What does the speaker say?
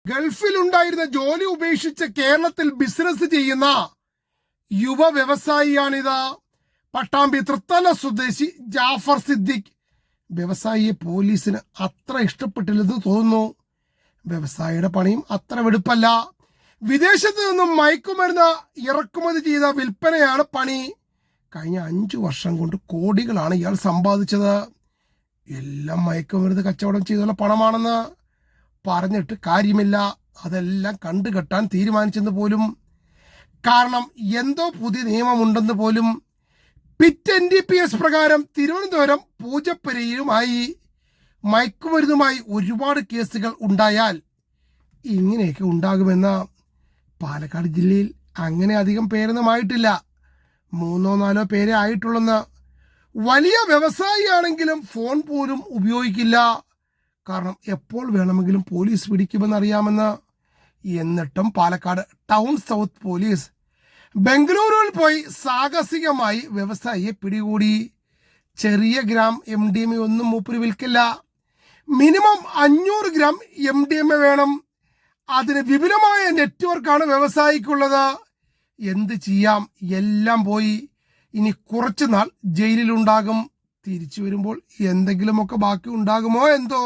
ഗൾഫിലുണ്ടായിരുന്ന ജോലി ഉപേക്ഷിച്ച് കേരളത്തിൽ ബിസിനസ് ചെയ്യുന്ന യുവ വ്യവസായിയാണിത്. പട്ടാമ്പി തൃത്തല സ്വദേശി ജാഫർ സിദ്ദിഖ്. വ്യവസായിയെ പോലീസിന് അത്ര ഇഷ്ടപ്പെട്ടില്ലെന്ന് തോന്നുന്നു. വ്യവസായിയുടെ പണിയും അത്ര വെടുപ്പല്ല. വിദേശത്ത് നിന്നും മയക്കുമരുന്ന് ഇറക്കുമതി ചെയ്ത വിൽപ്പനയാണ് പണി. കഴിഞ്ഞ 5 വർഷം കൊണ്ട് കോടികളാണ് ഇയാൾ സമ്പാദിച്ചത്. എല്ലാം മയക്കുമരുന്ന് കച്ചവടം ചെയ്തുള്ള പണമാണെന്ന് പറഞ്ഞിട്ട് കാര്യമില്ല. അതെല്ലാം കണ്ടുകെട്ടാൻ തീരുമാനിച്ചെന്ന് പോലും. കാരണം എന്തോ പുതിയ നിയമമുണ്ടെന്ന് പോലും. പിറ്റ് NDPS പ്രകാരം തിരുവനന്തപുരം പൂജപ്പുരയിലുമായി മയക്കുമരുന്നുമായി ഒരുപാട് കേസുകൾ ഉണ്ടായാൽ ഇങ്ങനെയൊക്കെ ഉണ്ടാകുമെന്ന്. പാലക്കാട് ജില്ലയിൽ അങ്ങനെ അധികം പേരൊന്നും ആയിട്ടില്ല. 3-4 പേരെ ആയിട്ടുള്ളെന്ന്. വലിയ വ്യവസായിയാണെങ്കിലും ഫോൺ പോലും ഉപയോഗിക്കില്ല. കാരണം എപ്പോൾ വേണമെങ്കിലും പോലീസ് പിടിക്കുമെന്നറിയാമെന്ന്. എന്നിട്ടും പാലക്കാട് ടൗൺ സൗത്ത് പോലീസ് ബംഗളൂരുവിൽ പോയി സാഹസികമായി വ്യവസായിയെ പിടികൂടി. ചെറിയ ഗ്രാം MDMA ഒന്നും മൂപ്പര് വിൽക്കില്ല. മിനിമം 500 ഗ്രാം MDMA വേണം. അതിന് വിപുലമായ നെറ്റ്വർക്കാണ് വ്യവസായിക്കുള്ളത്. എന്ത് ചെയ്യാം, എല്ലാം പോയി. ഇനി കുറച്ചു നാൾ ജയിലിലുണ്ടാകും. തിരിച്ചു വരുമ്പോൾ എന്തെങ്കിലുമൊക്കെ ബാക്കി ഉണ്ടാകുമോ എന്തോ.